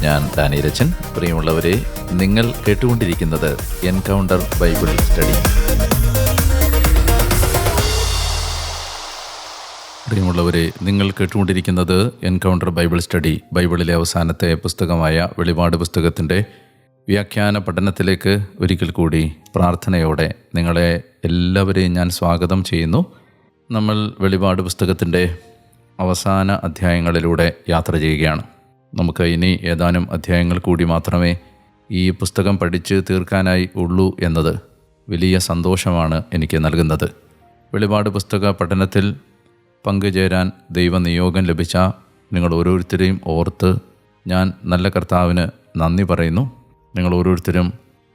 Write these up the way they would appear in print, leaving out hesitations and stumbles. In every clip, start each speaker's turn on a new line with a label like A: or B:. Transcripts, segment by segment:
A: ഞാൻ ഡാനിയലച്ചൻ. പ്രിയമുള്ളവരെ, നിങ്ങൾ കേട്ടുകൊണ്ടിരിക്കുന്നത് എൻകൗണ്ടർ ബൈബിൾ സ്റ്റഡി. പ്രിയമുള്ളവരെ, നിങ്ങൾ കേട്ടുകൊണ്ടിരിക്കുന്നത് എൻകൗണ്ടർ ബൈബിൾ സ്റ്റഡി. ബൈബിളിലെ അവസാനത്തെ പുസ്തകമായ വെളിപാട് പുസ്തകത്തിൻ്റെ വ്യാഖ്യാന പഠനത്തിലേക്ക് ഒരിക്കൽ കൂടി പ്രാർത്ഥനയോടെ നിങ്ങളെ എല്ലാവരെയും ഞാൻ സ്വാഗതം ചെയ്യുന്നു. നമ്മൾ വെളിപാട് പുസ്തകത്തിൻ്റെ അവസാന അധ്യായങ്ങളിലൂടെ യാത്ര ചെയ്യുകയാണ്. നമുക്ക് ഇനി ഏതാനും അധ്യായങ്ങൾ കൂടി മാത്രമേ ഈ പുസ്തകം പഠിച്ച് തീർക്കാനായി ഉള്ളൂ എന്നത് വലിയ സന്തോഷമാണ് എനിക്ക് നൽകുന്നത്. വെളിപാട് പുസ്തക പഠനത്തിൽ പങ്കുചേരാൻ ദൈവനിയോഗം ലഭിച്ച നിങ്ങൾ ഓരോരുത്തരെയും ഓർത്ത് ഞാൻ നല്ല കർത്താവിന് നന്ദി പറയുന്നു. നിങ്ങൾ ഓരോരുത്തരും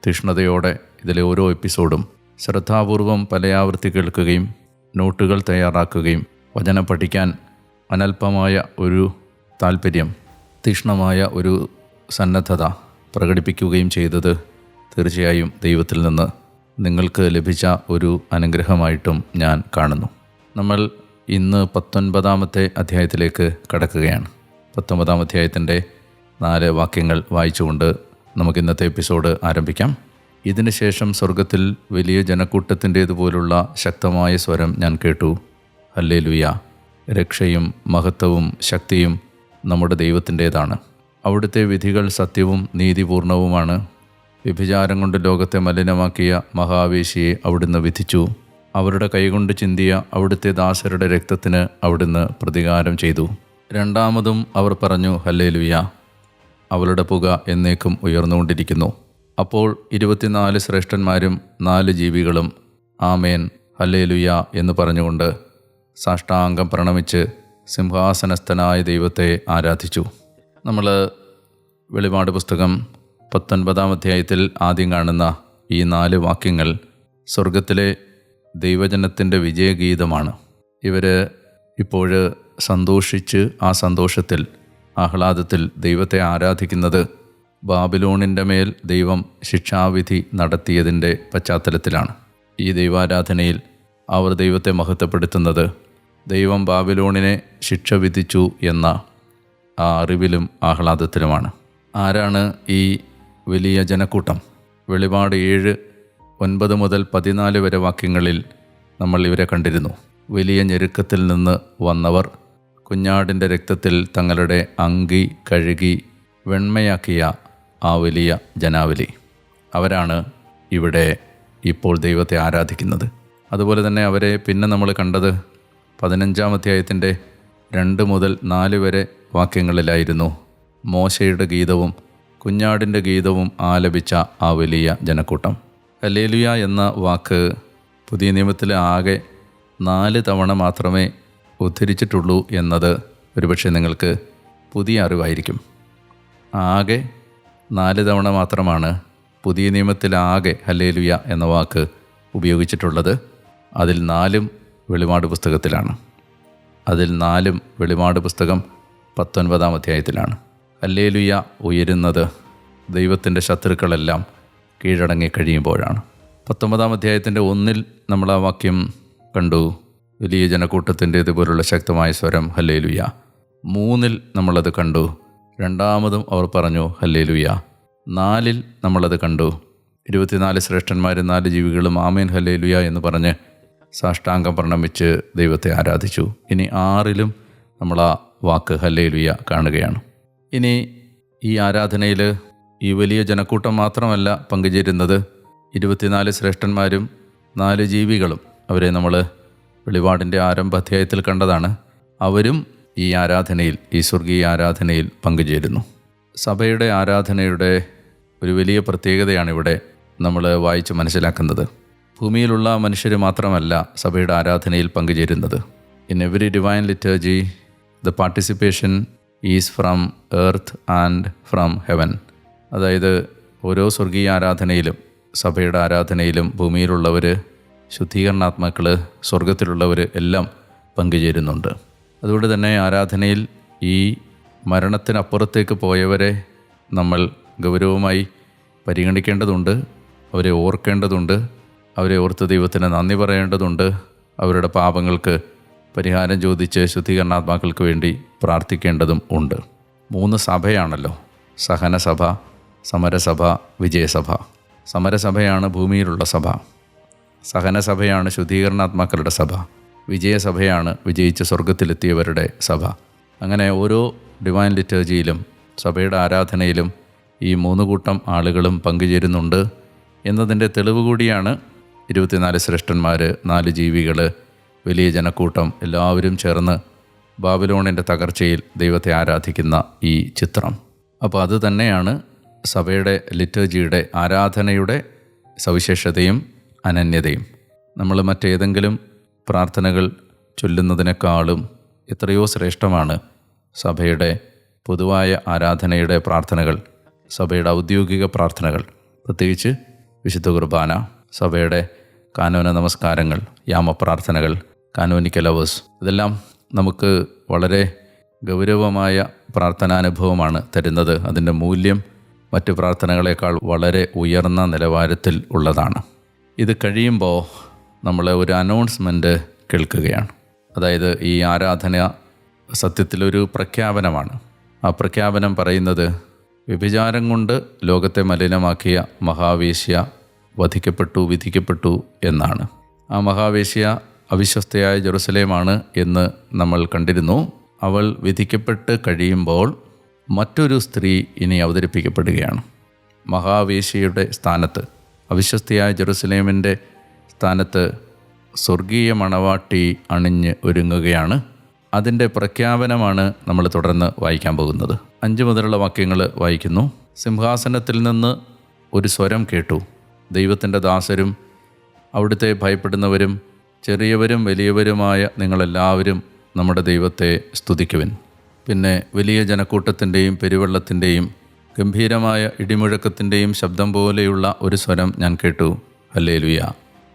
A: തീഷ്ണതയോടെ ഇതിലെ ഓരോ എപ്പിസോഡും ശ്രദ്ധാപൂർവം പലയാവർത്തി കേൾക്കുകയും നോട്ടുകൾ തയ്യാറാക്കുകയും വചനം പഠിക്കാൻ അനൽപമായ ഒരു താല്പര്യം, തീക്ഷ്ണമായ ഒരു സന്നദ്ധത പ്രകടിപ്പിക്കുകയും ചെയ്തത് തീർച്ചയായും ദൈവത്തിൽ നിന്ന് നിങ്ങൾക്ക് ലഭിച്ച ഒരു അനുഗ്രഹമായിട്ടും ഞാൻ കാണുന്നു. നമ്മൾ ഇന്ന് 19-ാമത്തെ അധ്യായത്തിലേക്ക് കടക്കുകയാണ്. 19-ാം അധ്യായത്തിൻ്റെ 4 വാക്യങ്ങൾ വായിച്ചുകൊണ്ട് നമുക്ക് ഇന്നത്തെ എപ്പിസോഡ് ആരംഭിക്കാം. ഇതിനുശേഷം സ്വർഗത്തിൽ വലിയ ജനക്കൂട്ടത്തിൻ്റേതുപോലുള്ള ശക്തമായ സ്വരം ഞാൻ കേട്ടു. ഹല്ലേലൂയ! രക്ഷയും മഹത്വവും ശക്തിയും നമ്മുടെ ദൈവത്തിൻ്റേതാണ്. അവിടുത്തെ വിധികൾ സത്യവും നീതിപൂർണവുമാണ്. വ്യഭിചാരം കൊണ്ട് ലോകത്തെ മലിനമാക്കിയ മഹാവേശിയെ അവിടുന്ന് വിധിച്ചു. അവരുടെ കൈകൊണ്ട് ചിന്തിയ അവിടുത്തെ ദാസരുടെ രക്തത്തിന് അവിടുന്ന് പ്രതികാരം ചെയ്തു. രണ്ടാമതും അവർ പറഞ്ഞു, ഹല്ലേലൂയ! അവളുടെ പുക എന്നേക്കും ഉയർന്നുകൊണ്ടിരിക്കുന്നു. അപ്പോൾ 24 ശ്രേഷ്ഠന്മാരും 4 ജീവികളും ആമേൻ ഹല്ലേലൂയ എന്ന് പറഞ്ഞുകൊണ്ട് സാഷ്ടാംഗം പ്രണമിച്ച് സിംഹാസനസ്ഥനായ ദൈവത്തെ ആരാധിച്ചു. നമ്മൾ വെളിപാട് പുസ്തകം 19-ാം അധ്യായത്തിൽ ആദ്യം കാണുന്ന ഈ 4 വാക്യങ്ങൾ സ്വർഗത്തിലെ ദൈവജനത്തിൻ്റെ വിജയഗീതമാണ്. ഇവർ ഇപ്പോൾ സന്തോഷിച്ച് ആ സന്തോഷത്തിൽ ആഹ്ലാദത്തിൽ ദൈവത്തെ ആരാധിക്കുന്നത് ബാബിലോണിൻ്റെ മേൽ ദൈവം ശിക്ഷാവിധി നടത്തിയതിൻ്റെ പശ്ചാത്തലത്തിലാണ്. ഈ ദൈവാരാധനയിൽ അവർ ദൈവത്തെ മഹത്വപ്പെടുത്തുന്നത് ദൈവം ബാബിലോണിനെ ശിക്ഷ വിധിച്ചു എന്ന ആ അറിവിലും ആഹ്ലാദത്തിലുമാണ്. ആരാണ് ഈ വലിയ ജനക്കൂട്ടം? വെളിപാട് 7:9 മുതൽ 14 വരെ വാക്യങ്ങളിൽ നമ്മൾ ഇവരെ കണ്ടിരുന്നു. വലിയ ഞെരുക്കത്തിൽ നിന്ന് വന്നവർ, കുഞ്ഞാടിൻ്റെ രക്തത്തിൽ തങ്ങളുടെ അങ്കി കഴുകി വെണ്മയാക്കിയ ആ വലിയ ജനാവലി. അവരാണ് ഇവിടെ ഇപ്പോൾ ദൈവത്തെ ആരാധിക്കുന്നത്. അതുപോലെ തന്നെ അവരെ പിന്നെ നമ്മൾ കണ്ടത് 15-ാം അധ്യായത്തിൻ്റെ 2 മുതൽ 4 വരെ വാക്യങ്ങളിലായിരുന്നു. മോശയുടെ ഗീതവും കുഞ്ഞാടിൻ്റെ ഗീതവും ആലപിച്ച ആ വലിയ ജനക്കൂട്ടം. ഹല്ലേലൂയ എന്ന വാക്ക് പുതിയ നിയമത്തിൽ ആകെ 4 തവണ മാത്രമേ ഉദ്ധരിച്ചിട്ടുള്ളൂ എന്നത് ഒരുപക്ഷെ നിങ്ങൾക്ക് പുതിയ അറിവായിരിക്കും. ആകെ 4 തവണ മാത്രമാണ് പുതിയ നിയമത്തിലാകെ ഹല്ലേലൂയ എന്ന വാക്ക് ഉപയോഗിച്ചിട്ടുള്ളത്. അതിൽ 4 വെളിപാട് പുസ്തകത്തിലാണ്. അതിൽ 4 വെളിപാട് പുസ്തകം 19-ാം അധ്യായത്തിലാണ്. ഹല്ലേലൂയ ഉയരുന്നത് ദൈവത്തിൻ്റെ ശത്രുക്കളെല്ലാം കീഴടങ്ങി കഴിയുമ്പോഴാണ്. 19-ാം അധ്യായത്തിൻ്റെ 1-ൽ നമ്മൾ ആ വാക്യം കണ്ടു, വലിയ ജനക്കൂട്ടത്തിൻ്റെ ഇതുപോലുള്ള ശക്തമായ സ്വരം ഹല്ലേലൂയ. 3-ൽ നമ്മളത് കണ്ടു, രണ്ടാമതും അവർ പറഞ്ഞു ഹല്ലേലൂയ. 4-ൽ നമ്മളത് കണ്ടു, 24 ശ്രേഷ്ഠന്മാരും 4 ജീവികളും ആമേൻ ഹല്ലേലൂയ എന്ന് പറഞ്ഞ് സാഷ്ടാംഗം പ്രണമിച്ച് ദൈവത്തെ ആരാധിച്ചു. ഇനി 6-ലും നമ്മൾ ആ വാക്ക് ഹല്ലേലൂയ കാണുകയാണ്. ഇനി ഈ ആരാധനയിൽ ഈ വലിയ ജനക്കൂട്ടം മാത്രമല്ല പങ്കുചേരുന്നത്, 24 ശ്രേഷ്ഠന്മാരും 4 ജീവികളും. അവരെ നമ്മൾ വെളിപാടിൻ്റെ ആരംഭ അധ്യായത്തിൽ കണ്ടതാണ്. അവരും ഈ ആരാധനയിൽ, ഈ സ്വർഗീയ ആരാധനയിൽ പങ്കുചേരുന്നു. സഭയുടെ ആരാധനയുടെ ഒരു വലിയ പ്രത്യേകതയാണ് ഇവിടെ നമ്മൾ വായിച്ച് മനസ്സിലാക്കുന്നത്. ഭൂമിയിലുള്ള മനുഷ്യർ മാത്രമല്ല സഭയുടെ ആരാധനയിൽ പങ്കുചേരുന്നത്. In every divine liturgy the participation is from earth and from heaven. അതായത് ഓരോ സ്വർഗീയ ആരാധനയിലും സഭയുടെ ആരാധനയിലും ഭൂമിയിലുള്ളവർ, ശുദ്ധീകരണാത്മാക്കൾ, സ്വർഗത്തിലുള്ളവർ എല്ലാം പങ്കുചേരുന്നുണ്ട്. അതുകൊണ്ട് തന്നെ ആരാധനയിൽ ഈ മരണത്തിനപ്പുറത്തേക്ക് പോയവരെ നമ്മൾ ഗൗരവമായി പരിഗണിക്കേണ്ടതുണ്ട്. അവരെ ഓർക്കേണ്ടതുണ്ട്. അവരെ ഓർത്ത് ദൈവത്തിന് നന്ദി പറയേണ്ടതുണ്ട്. അവരുടെ പാപങ്ങൾക്ക് പരിഹാരം ചോദിച്ച് ശുദ്ധീകരണാത്മാക്കൾക്ക് വേണ്ടി പ്രാർത്ഥിക്കേണ്ടതും ഉണ്ട്. 3 സഭയാണല്ലോ. സഹനസഭ, സമരസഭ, വിജയസഭ. സമരസഭയാണ് ഭൂമിയിലുള്ള സഭ. സഹനസഭയാണ് ശുദ്ധീകരണാത്മാക്കളുടെ സഭ. വിജയസഭയാണ് വിജയിച്ച് സ്വർഗത്തിലെത്തിയവരുടെ സഭ. അങ്ങനെ ഓരോ ഡിവൈൻ ലിറ്റർജിയിലും സഭയുടെ ആരാധനയിലും ഈ 3 കൂട്ടം ആളുകളും പങ്കുചേരുന്നുണ്ട് എന്നതിൻ്റെ തെളിവ് കൂടിയാണ് 24 ശ്രേഷ്ഠന്മാർ, 4 ജീവികൾ, വലിയ ജനക്കൂട്ടം എല്ലാവരും ചേർന്ന് ബാബിലോണിൻ്റെ തകർച്ചയിൽ ദൈവത്തെ ആരാധിക്കുന്ന ഈ ചിത്രം. അപ്പോൾ അത് തന്നെയാണ് സഭയുടെ ലിറ്റർജിയുടെ ആരാധനയുടെ സവിശേഷതയും അനന്യതയും. നമ്മൾ മറ്റേതെങ്കിലും പ്രാർത്ഥനകൾ ചൊല്ലുന്നതിനേക്കാളും എത്രയോ ശ്രേഷ്ഠമാണ് സഭയുടെ പൊതുവായ ആരാധനയുടെ പ്രാർത്ഥനകൾ, സഭയുടെ ഔദ്യോഗിക പ്രാർത്ഥനകൾ, പ്രത്യേകിച്ച് വിശുദ്ധ കുർബാന, സഭയുടെ കാനോന നമസ്കാരങ്ങൾ, യാമപ്രാർത്ഥനകൾ, കാനോനിക്കൽ അവേഴ്സ്. ഇതെല്ലാം നമുക്ക് വളരെ ഗൗരവമായ പ്രാർത്ഥനാനുഭവമാണ് തരുന്നത്. അതിൻ്റെ മൂല്യം മറ്റ് പ്രാർത്ഥനകളെക്കാൾ വളരെ ഉയർന്ന നിലവാരത്തിൽ ഉള്ളതാണ്. ഇത് കഴിയുമ്പോൾ നമ്മൾ ഒരു അനൗൺസ്മെൻറ്റ് കേൾക്കുകയാണ്. അതായത് ഈ ആരാധന സത്യത്തിലൊരു പ്രഖ്യാപനമാണ്. ആ പ്രഖ്യാപനം പറയുന്നത് വ്യഭിചാരം കൊണ്ട് ലോകത്തെ മലിനമാക്കിയ മഹാവേശ്യ വിധിക്കപ്പെട്ടു എന്നാണ്. ആ മഹാവേശ്യ അവിശ്വസ്തയായ ജെറുസലേമാണ് എന്ന് നമ്മൾ കണ്ടിരുന്നു. അവൾ വിധിക്കപ്പെട്ട് കഴിയുമ്പോൾ മറ്റൊരു സ്ത്രീ ഇനി അവതരിപ്പിക്കപ്പെടുകയാണ്. മഹാവേശ്യയുടെ സ്ഥാനത്ത്, അവിശ്വസ്തയായ ജെറുസലേമിൻ്റെ സ്ഥാനത്ത് സ്വർഗീയ മണവാട്ടി അണിഞ്ഞ് ഒരുങ്ങുകയാണ്. അതിൻ്റെ പ്രഖ്യാപനമാണ് നമ്മൾ തുടർന്ന് വായിക്കാൻ പോകുന്നത്. 5 മുതലുള്ള വാക്യങ്ങൾ വായിക്കുന്നു. സിംഹാസനത്തിൽ നിന്ന് ഒരു സ്വരം കേട്ടു. ദൈവത്തിൻ്റെ ദാസരും അവിടുത്തെ ഭയപ്പെടുന്നവരും ചെറിയവരും വലിയവരുമായ നിങ്ങളെല്ലാവരും നമ്മുടെ ദൈവത്തെ സ്തുതിക്കുവിൻ. പിന്നെ വലിയ ജനക്കൂട്ടത്തിൻ്റെയും പെരുവെള്ളത്തിൻ്റെയും ഗംഭീരമായ ഇടിമുഴക്കത്തിൻ്റെയും ശബ്ദം പോലെയുള്ള ഒരു സ്വരം ഞാൻ കേട്ടു. ഹല്ലേലൂയ!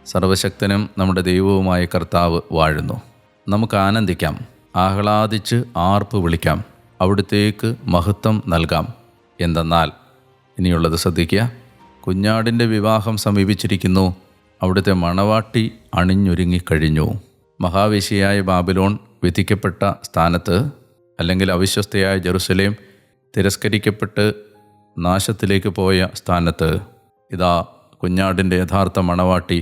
A: സർവശക്തനും നമ്മുടെ ദൈവവുമായ കർത്താവ് വാഴുന്നു. നമുക്ക് ആനന്ദിക്കാം, ആഹ്ലാദിച്ച് ആർപ്പ് വിളിക്കാം, അവിടുത്തേക്ക് മഹത്വം നൽകാം. എന്തെന്നാൽ ഇനിയുള്ളത് ശ്രദ്ധിക്കുക. കുഞ്ഞാടിൻ്റെ വിവാഹം സമീപിച്ചിരിക്കുന്നു, അവിടുത്തെ മണവാട്ടി അണിഞ്ഞൊരുങ്ങിക്കഴിഞ്ഞു. മഹാവേശ്യയായ ബാബിലോൺ വിധിക്കപ്പെട്ട സ്ഥാനത്ത്, അല്ലെങ്കിൽ അവിശ്വസ്തയായ ജെറുസലേം തിരസ്കരിക്കപ്പെട്ട് നാശത്തിലേക്ക് പോയ സ്ഥാനത്ത് ഇതാ കുഞ്ഞാടിൻ്റെ യഥാർത്ഥ മണവാട്ടി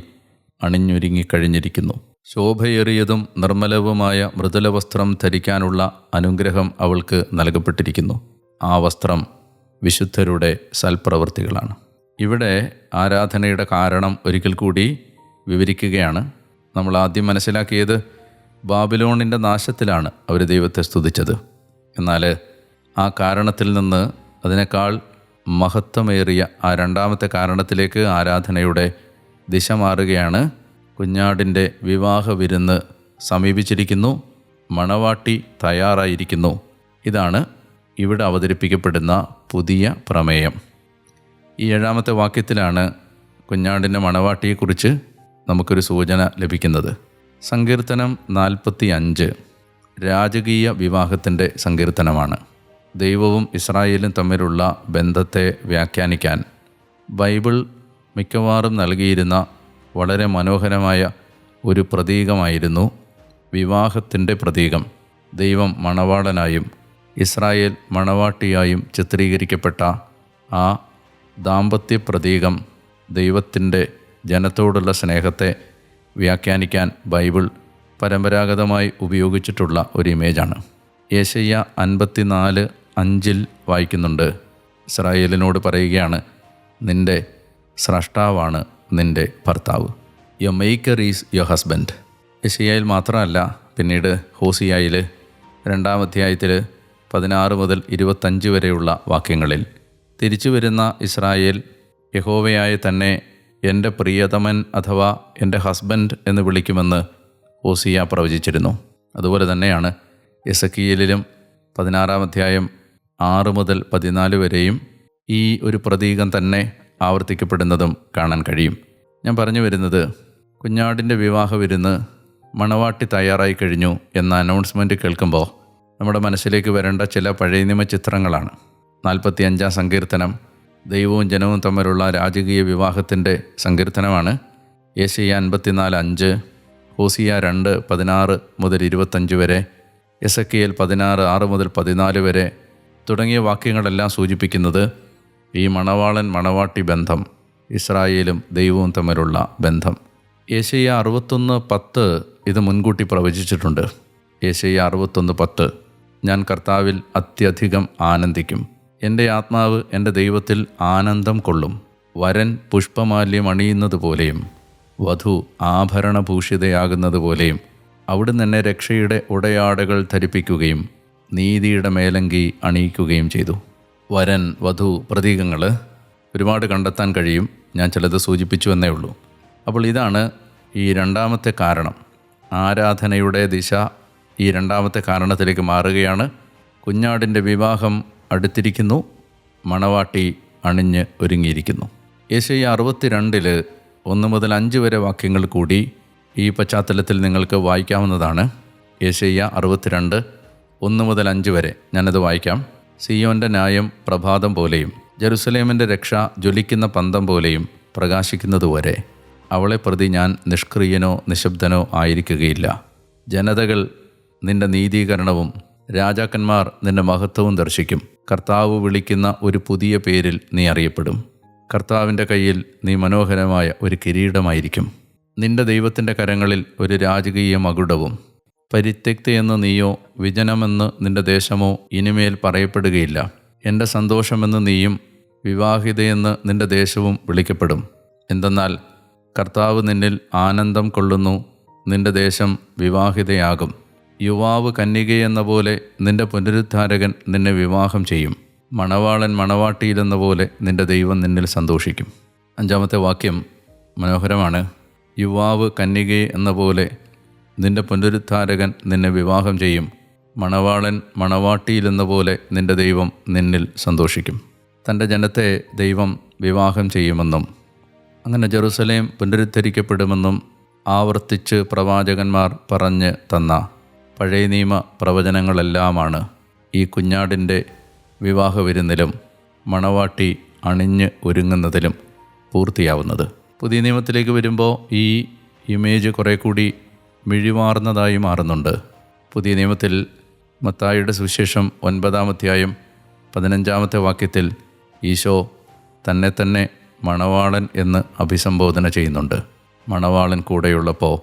A: അണിഞ്ഞൊരുങ്ങിക്കഴിഞ്ഞിരിക്കുന്നു. ശോഭയേറിയതും നിർമ്മലവുമായ മൃദുല വസ്ത്രം ധരിക്കാനുള്ള അനുഗ്രഹം അവൾക്ക് നൽകപ്പെട്ടിരിക്കുന്നു. ആ വസ്ത്രം വിശുദ്ധരുടെ സൽപ്രവൃത്തികളാണ്. ഇവിടെ ആരാധനയുടെ കാരണം ഒരിക്കൽ കൂടി വിവരിക്കുകയാണ്. നമ്മൾ ആദ്യം മനസ്സിലാക്കിയത് ബാബിലോണിൻ്റെ നാശത്തിലാണ് അവർ ദൈവത്തെ സ്തുതിച്ചത്. എന്നാൽ ആ കാരണത്തിൽ നിന്ന് അതിനേക്കാൾ മഹത്വമേറിയ ആ രണ്ടാമത്തെ കാരണത്തിലേക്ക് ആരാധനയുടെ ദിശ മാറുകയാണ്. കുഞ്ഞാടിൻ്റെ വിവാഹ വിരുന്ന് സമീപിച്ചിരിക്കുന്നു, മണവാട്ടി തയ്യാറായിരിക്കുന്നു. ഇതാണ് ഇവിടെ അവതരിപ്പിക്കപ്പെടുന്ന പുതിയ പ്രമേയം. ഈ 7-ാമത്തെ വാക്യത്തിലാണ് കുഞ്ഞാടിൻ്റെ മണവാട്ടിയെക്കുറിച്ച് നമുക്കൊരു സൂചന ലഭിക്കുന്നത്. സങ്കീർത്തനം 45 രാജകീയ വിവാഹത്തിൻ്റെ സങ്കീർത്തനമാണ്. ദൈവവും ഇസ്രായേലും തമ്മിലുള്ള ബന്ധത്തെ വ്യാഖ്യാനിക്കാൻ ബൈബിൾ മിക്കവാറും നൽകിയിരുന്ന വളരെ മനോഹരമായ ഒരു പ്രതീകമായിരുന്നു വിവാഹത്തിൻ്റെ പ്രതീകം. ദൈവം മണവാളനായും ഇസ്രായേൽ മണവാട്ടിയായും ചിത്രീകരിക്കപ്പെട്ട ആ ദാമ്പത്യ പ്രതീകം ദൈവത്തിൻ്റെ ജനത്തോടുള്ള സ്നേഹത്തെ വ്യാഖ്യാനിക്കാൻ ബൈബിൾ പരമ്പരാഗതമായി ഉപയോഗിച്ചിട്ടുള്ള ഒരു ഇമേജാണ്. യെശയ്യാ 54:5 വായിക്കുന്നുണ്ട്. ഇസ്രായേലിനോട് പറയുകയാണ്, നിൻ്റെ സ്രഷ്ടാവാണ് നിൻ്റെ ഭർത്താവ്. Your maker is your husband. യെശയ്യായിൽ മാത്രമല്ല, പിന്നീട് ഹോസിയായിൽ 2-ാം അധ്യായത്തിൽ 16 മുതൽ 25 വരെയുള്ള വാക്യങ്ങളിൽ തിരിച്ചു വരുന്ന ഇസ്രായേൽ യഹോവയായ തന്നെ എൻ്റെ പ്രിയതമൻ അഥവാ എൻ്റെ ഹസ്ബൻഡ് എന്ന് വിളിക്കുമെന്ന് ഹോസിയ പ്രവചിച്ചിരുന്നു. അതുപോലെ തന്നെയാണ് എസെക്കിയേലിലും 16-ാം അധ്യായം 6 മുതൽ 14 വരെയും ഈ ഒരു പ്രതീകം തന്നെ ആവർത്തിക്കപ്പെടുന്നതും കാണാൻ കഴിയും. ഞാൻ പറഞ്ഞു വരുന്നത്, കുഞ്ഞാടിൻ്റെ വിവാഹ വിരുന്ന് മണവാട്ടി തയ്യാറായി കഴിഞ്ഞു എന്ന അനൗൺസ്മെൻറ്റ് കേൾക്കുമ്പോൾ നമ്മുടെ മനസ്സിലേക്ക് വരേണ്ട ചില പഴയ നിയമ ചിത്രങ്ങളാണ്. 45-ാം സങ്കീർത്തനം ദൈവവും ജനവും തമ്മിലുള്ള രാജകീയ വിവാഹത്തിൻ്റെ സങ്കീർത്തനമാണ്. യെശയ്യാ 54:5, ഹോസിയ 2:16 മുതൽ 25 വരെ, എസെക്കിയേൽ 16:6 മുതൽ 14 വരെ, തുടങ്ങിയ വാക്യങ്ങളെല്ലാം സൂചിപ്പിക്കുന്നത് ഈ മണവാളൻ മണവാട്ടി ബന്ധം, ഇസ്രായേലും ദൈവവും തമ്മിലുള്ള ബന്ധം. യെശയ്യാ 61:10 ഇത് മുൻകൂട്ടി പ്രവചിച്ചിട്ടുണ്ട്. യെശയ്യാ 61:10 ഞാൻ കർത്താവിൽ അത്യധികം ആനന്ദിക്കും, എൻ്റെ ആത്മാവ് എൻ്റെ ദൈവത്തിൽ ആനന്ദം കൊള്ളും. വരൻ പുഷ്പമാല്യം അണിയുന്നത് പോലെയും വധു ആഭരണഭൂഷിതയാകുന്നത് പോലെയും അവിടുന്ന് എന്നെ രക്ഷയുടെ ഉടയാടകൾ ധരിപ്പിക്കുകയും നീതിയുടെ മേലങ്കി അണിയിക്കുകയും ചെയ്തു. വരൻ, വധു പ്രതീകങ്ങൾ ഒരുപാട് കണ്ടെത്താൻ കഴിയും. ഞാൻ ചിലത് സൂചിപ്പിച്ചു എന്നേ ഉള്ളൂ. അപ്പോൾ ഇതാണ് ഈ രണ്ടാമത്തെ കാരണം. ആരാധനയുടെ ദിശ ഈ രണ്ടാമത്തെ കാരണത്തിലേക്ക് മാറുകയാണ്. കുഞ്ഞാടിൻ്റെ വിവാഹം അടുത്തിരിക്കുന്നു, മണവാട്ടി അണിഞ്ഞ് ഒരുങ്ങിയിരിക്കുന്നു. യെശയ്യാ 62 1 മുതൽ 5 വരെ വാക്യങ്ങൾ കൂടി ഈ പശ്ചാത്തലത്തിൽ നിങ്ങൾക്ക് വായിക്കാവുന്നതാണ്. യെശയ്യാ 62 1 മുതൽ 5 വരെ ഞാനത് വായിക്കാം. സിയോൻ്റെ ന്യായം പ്രഭാതം പോലെയും ജെറുസലേമിൻ്റെ രക്ഷ ജ്വലിക്കുന്ന പന്തം പോലെയും പ്രകാശിക്കുന്നതുവരെ അവളെ പ്രതി ഞാൻ നിഷ്ക്രിയനോ നിശബ്ദനോ ആയിരിക്കുകയില്ല. ജനതകൾ നിന്റെ നീതീകരണവും രാജാക്കന്മാർ നിന്റെ മഹത്വവും ദർശിക്കും. കർത്താവ് വിളിക്കുന്ന ഒരു പുതിയ പേരിൽ നീ അറിയപ്പെടും. കർത്താവിൻ്റെ കയ്യിൽ നീ മനോഹരമായ ഒരു കിരീടമായിരിക്കും. നിന്റെ ദൈവത്തിൻ്റെ കരങ്ങളിൽ ഒരു രാജകീയ മകുടവും. പരിത്യക്തയെന്ന് നീയോ വിജനമെന്ന് നിന്റെ ദേശമോ ഇനിമേൽ പറയപ്പെടുകയില്ല. എൻ്റെ സന്തോഷമെന്ന് നീയും വിവാഹിതയെന്ന് നിന്റെ ദേശവും വിളിക്കപ്പെടും. എന്തെന്നാൽ കർത്താവ് നിന്നിൽ ആനന്ദം കൊള്ളുന്നു, നിന്റെ ദേശം വിവാഹിതയാകും. യുവാവ് കന്യകയെന്ന പോലെ നിന്റെ പുനരുദ്ധാരകൻ നിന്നെ വിവാഹം ചെയ്യും. മണവാളൻ മണവാട്ടിയിലെന്ന പോലെ നിന്റെ ദൈവം നിന്നിൽ സന്തോഷിക്കും. 5-ാമത്തെ വാക്യം മനോഹരമാണ്. യുവാവ് കന്യകയെ എന്ന പോലെ നിന്റെ പുനരുദ്ധാരകൻ നിന്നെ വിവാഹം ചെയ്യും. മണവാളൻ മണവാട്ടിയിലെന്ന പോലെ നിന്റെ ദൈവം നിന്നിൽ സന്തോഷിക്കും. തൻ്റെ ജനത്തെ ദൈവം വിവാഹം ചെയ്യുമെന്നും അങ്ങനെ ജെറുസലേം പുനരുദ്ധരിക്കപ്പെടുമെന്നും ആവർത്തിച്ച് പ്രവാചകന്മാർ പറഞ്ഞ് തന്ന പഴയ നിയമ പ്രവചനങ്ങളെല്ലാമാണ് ഈ കുഞ്ഞാടിൻ്റെ വിവാഹ വിരുന്നിലും മണവാട്ടി അണിഞ്ഞ് ഒരുങ്ങുന്നതിലും പൂർത്തിയാവുന്നത്. പുതിയ നിയമത്തിലേക്ക് വരുമ്പോൾ ഈ ഇമേജ് കുറേ കൂടി മിഴിവാർന്നതായി മാറുന്നുണ്ട്. പുതിയ നിയമത്തിൽ മത്തായിയുടെ സുവിശേഷം 9-ാം അധ്യായം 15-ാമത്തെ വാക്യത്തിൽ ഈശോ തന്നെ മണവാളൻ എന്ന് അഭിസംബോധന ചെയ്യുന്നുണ്ട്. മണവാളൻ കൂടെയുള്ളപ്പോൾ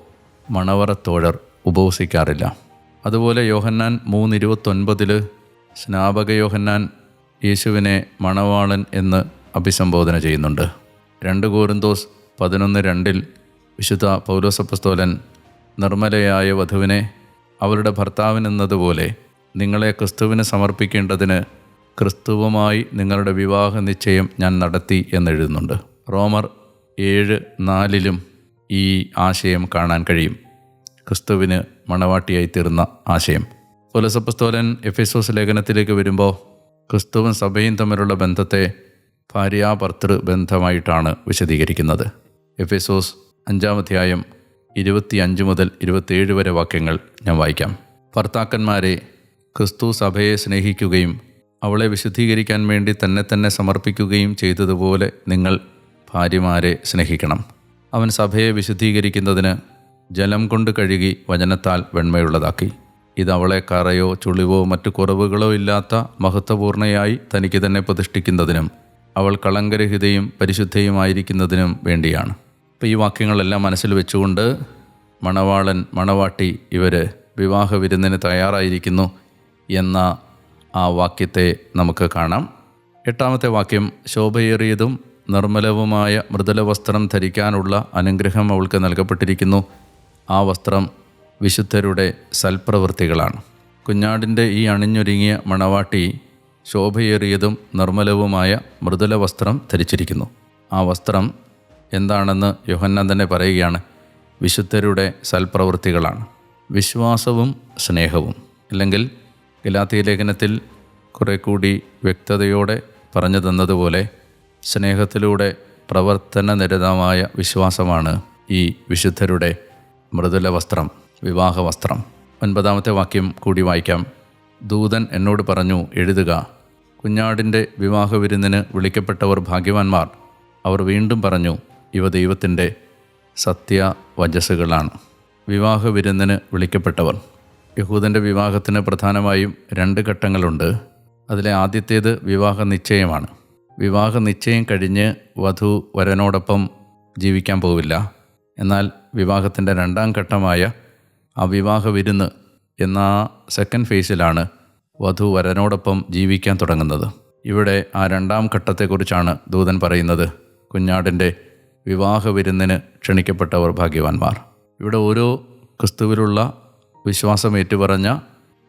A: മണവറത്തോഴർ ഉപവസിക്കാറില്ല. അതുപോലെ യോഹന്നാൻ 3:29 സ്നാപക യോഹന്നാൻ യേശുവിനെ മണവാളൻ എന്ന് അഭിസംബോധന ചെയ്യുന്നുണ്ട്. 2 കോരിന്തോസ് 11:2 വിശുദ്ധ പൗലോസ് അപ്പോസ്തലൻ നിർമ്മലയായ വധുവിനെ അവളുടെ ഭർത്താവിനെന്നതുപോലെ നിങ്ങളെ ക്രിസ്തുവിന് സമർപ്പിക്കേണ്ടതിന് ക്രിസ്തുവുമായി നിങ്ങളുടെ വിവാഹ നിശ്ചയം ഞാൻ നടത്തി എന്നെഴുതുന്നുണ്ട്. റോമർ 7:4 ഈ ആശയം കാണാൻ കഴിയും. ക്രിസ്തുവിന് മണവാട്ടിയായി തീർന്ന ആശയം. പൗലോസ് അപ്പോസ്തലൻ എഫെസോസ് ലേഖനത്തിലേക്ക് വരുമ്പോൾ ക്രിസ്തുവും സഭയും തമ്മിലുള്ള ബന്ധത്തെ ഭാര്യാഭർത്തൃ ബന്ധമായിട്ടാണ് വിശദീകരിക്കുന്നത്. എഫെസോസ് 5-ാം അധ്യായം 25 മുതൽ 27 വരെ വാക്യങ്ങൾ ഞാൻ വായിക്കാം. ഭർത്താക്കന്മാരെ, ക്രിസ്തു സഭയെ സ്നേഹിക്കുകയും അവളെ വിശുദ്ധീകരിക്കാൻ വേണ്ടി തന്നെ സമർപ്പിക്കുകയും ചെയ്തതുപോലെ നിങ്ങൾ ഭാര്യമാരെ സ്നേഹിക്കണം. അവൻ സഭയെ വിശുദ്ധീകരിക്കുന്നതിന് ജലം കൊണ്ട് കഴുകി വചനത്താൽ വെണ്മയുള്ളതാക്കി. ഇത് അവളെ കറയോ ചുളിവോ മറ്റു കുറവുകളോ ഇല്ലാത്ത മഹത്വപൂർണയായി തനിക്ക് തന്നെ പ്രതിഷ്ഠിക്കുന്നതിനും അവൾ കളങ്കരഹിതയും പരിശുദ്ധയുമായിരിക്കുന്നതിനും വേണ്ടിയാണ്. അപ്പോൾ ഈ വാക്യങ്ങളെല്ലാം മനസ്സിൽ വെച്ചുകൊണ്ട് മണവാളൻ മണവാട്ടി ഇവർ വിവാഹ വിരുന്നിന് തയ്യാറായിരിക്കുന്നു എന്ന ആ വാക്യത്തെ നമുക്ക് കാണാം. 8-ാമത്തെ വാക്യം ശോഭയേറിയതും നിർമ്മലവുമായ മൃദുല വസ്ത്രം ധരിക്കാനുള്ള അനുഗ്രഹം അവൾക്ക് നൽകപ്പെട്ടിരിക്കുന്നു. ആ വസ്ത്രം വിശുദ്ധരുടെ സൽപ്രവൃത്തികളാണ്. കുഞ്ഞാടിൻ്റെ ഈ അണിഞ്ഞൊരുങ്ങിയ മണവാട്ടി ശോഭയേറിയതും നിർമ്മലവുമായ മൃദുല വസ്ത്രം ധരിച്ചിരിക്കുന്നു. ആ വസ്ത്രം എന്താണെന്ന് യോഹന്നാൻ തന്നെ പറയുകയാണ്. വിശുദ്ധരുടെ സൽപ്രവൃത്തികളാണ്. വിശ്വാസവും സ്നേഹവും, അല്ലെങ്കിൽ ഗലാത്യ ലേഖനത്തിൽ കുറെ കൂടി വ്യക്തതയോടെ പറഞ്ഞു തന്നതുപോലെ സ്നേഹത്തിലൂടെ പ്രവർത്തനനിരതമായ വിശ്വാസമാണ് ഈ വിശുദ്ധരുടെ മൃദുല വസ്ത്രം, വിവാഹ വസ്ത്രം. 9-ാമത്തെ വാക്യം കൂടി വായിക്കാം. ദൂതൻ എന്നോട് പറഞ്ഞു, എഴുതുക, കുഞ്ഞാടിൻ്റെ വിവാഹ വിരുന്നിന് വിളിക്കപ്പെട്ടവർ ഭാഗ്യവാന്മാർ. അവർ വീണ്ടും പറഞ്ഞു, ഇവ ദൈവത്തിൻ്റെ സത്യവചസ്സുകളാണ്. വിവാഹ വിരുന്നിന് വിളിക്കപ്പെട്ടവർ. യഹൂദൻ്റെ വിവാഹത്തിന് പ്രധാനമായും 2 ഘട്ടങ്ങളുണ്ട്. അതിലെ ആദ്യത്തേത് വിവാഹ നിശ്ചയമാണ്. വിവാഹ നിശ്ചയം കഴിഞ്ഞ് വധു വരനോടൊപ്പം ജീവിക്കാൻ പോവില്ല. എന്നാൽ വിവാഹത്തിൻ്റെ രണ്ടാം ഘട്ടമായ ആ വിവാഹ വിരുന്ന് എന്ന സെക്കൻഡ് ഫേസിലാണ് വധു വരനോടൊപ്പം ജീവിക്കാൻ തുടങ്ങുന്നത്. ഇവിടെ ആ രണ്ടാം ഘട്ടത്തെക്കുറിച്ചാണ് ദൂതൻ പറയുന്നത്. കുഞ്ഞാടിൻ്റെ വിവാഹ വിരുന്നിന് ക്ഷണിക്കപ്പെട്ടവർ ഭാഗ്യവാന്മാർ. ഇവിടെ ഓരോ ക്രിസ്തുവിലുള്ള വിശ്വാസം ഏറ്റുപറഞ്ഞ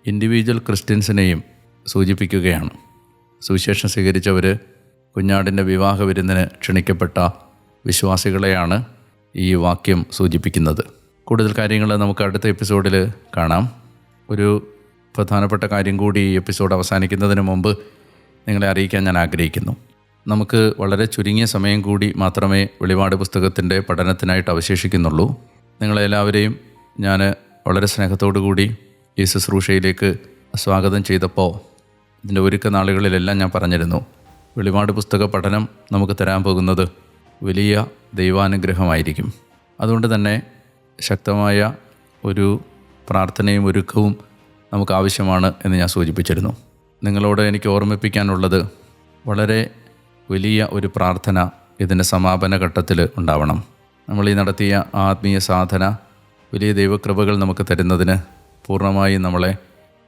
A: ഇൻഡിവിജ്വൽ ക്രിസ്ത്യൻസിനെയും സൂചിപ്പിക്കുകയാണ്. സുവിശേഷം സ്വീകരിച്ചവർ കുഞ്ഞാടിൻ്റെ വിവാഹ വിരുന്നിന് ക്ഷണിക്കപ്പെട്ട വിശ്വാസികളെയാണ് ഈ വാക്യം സൂചിപ്പിക്കുന്നത്. കൂടുതൽ കാര്യങ്ങൾ നമുക്ക് അടുത്ത എപ്പിസോഡിൽ കാണാം. ഒരു പ്രധാനപ്പെട്ട കാര്യം കൂടി ഈ എപ്പിസോഡ് അവസാനിക്കുന്നതിന് മുമ്പ് നിങ്ങളെ അറിയിക്കാൻ ഞാൻ ആഗ്രഹിക്കുന്നു. നമുക്ക് വളരെ ചുരുങ്ങിയ സമയം കൂടി മാത്രമേ വെളിപാട് പുസ്തകത്തിൻ്റെ പഠനത്തിനായിട്ട് അവശേഷിക്കുന്നുള്ളൂ. നിങ്ങളെല്ലാവരെയും ഞാൻ വളരെ സ്നേഹത്തോടു കൂടി ഈ ശുശ്രൂഷയിലേക്ക് സ്വാഗതം ചെയ്തപ്പോൾ ഇതിൻ്റെ ഒരുക്ക നാളുകളിലെല്ലാം ഞാൻ പറഞ്ഞിരുന്നു, വെളിപാട് പുസ്തക പഠനം നമുക്ക് തരാൻ പോകുന്നത് വലിയ ദൈവാനുഗ്രഹമായിരിക്കും. അതുകൊണ്ട് തന്നെ ശക്തമായ ഒരു പ്രാർത്ഥനയും ഒരുക്കവും നമുക്ക് ആവശ്യമാണ് എന്ന് ഞാൻ സൂചിപ്പിച്ചിരുന്നു. നിങ്ങളോട് എനിക്ക് ഓർമ്മിപ്പിക്കാനുള്ളത്, വളരെ വലിയ ഒരു പ്രാർത്ഥന ഇതിൻ്റെ സമാപന ഘട്ടത്തിൽ ഉണ്ടാവണം. നമ്മൾ ഈ നടത്തിയ ആത്മീയ സാധന വലിയ ദൈവകൃപകൾ നമുക്ക് തരുന്നതിന് പൂർണ്ണമായും നമ്മളെ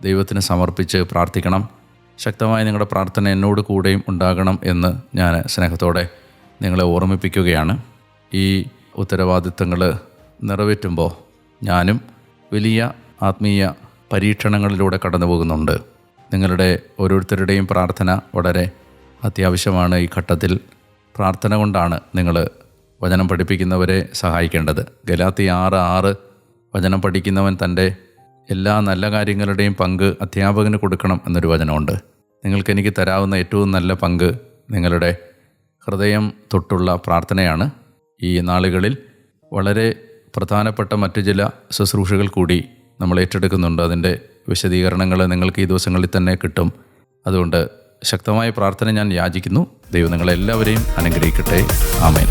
A: ദൈവത്തിന് സമർപ്പിച്ച് പ്രാർത്ഥിക്കണം. ശക്തമായ നിങ്ങളുടെ പ്രാർത്ഥന എന്നോട് കൂടെയും ഉണ്ടാകണം എന്ന് ഞാൻ സ്നേഹത്തോടെ നിങ്ങളെ ഓർമ്മിപ്പിക്കുകയാണ്. ഈ ഉത്തരവാദിത്തങ്ങൾ നിറവേറ്റുമ്പോൾ ഞാനും വലിയ ആത്മീയ പരീക്ഷണങ്ങളിലൂടെ കടന്നു പോകുന്നുണ്ട്. നിങ്ങളുടെ ഓരോരുത്തരുടെയും പ്രാർത്ഥന വളരെ അത്യാവശ്യമാണ്. ഈ ഘട്ടത്തിൽ പ്രാർത്ഥന കൊണ്ടാണ് നിങ്ങൾ വചനം പഠിപ്പിക്കുന്നവരെ സഹായിക്കേണ്ടത്. ഗലാത്യ 6:6 വചനം പഠിക്കുന്നവൻ തൻ്റെ എല്ലാ നല്ല കാര്യങ്ങളുടെയും പങ്ക് അധ്യാപകന് കൊടുക്കണം എന്നൊരു വചനമുണ്ട്. നിങ്ങൾക്കെനിക്ക് തരാവുന്ന ഏറ്റവും നല്ല പങ്ക് നിങ്ങളുടെ ഹൃദയം തൊട്ടുള്ള പ്രാർത്ഥനയാണ്. ഈ നാളുകളിൽ വളരെ പ്രധാനപ്പെട്ട മറ്റു ചില ശുശ്രൂഷകൾ കൂടി നമ്മൾ ഏറ്റെടുക്കുന്നുണ്ട്. അതിൻ്റെ വിശദീകരണങ്ങൾ നിങ്ങൾക്ക് ഈ ദിവസങ്ങളിൽ തന്നെ കിട്ടും. അതുകൊണ്ട് ശക്തമായ പ്രാർത്ഥന ഞാൻ യാചിക്കുന്നു. ദൈവം നിങ്ങളെല്ലാവരെയും അനുഗ്രഹിക്കട്ടെ. ആമേൻ.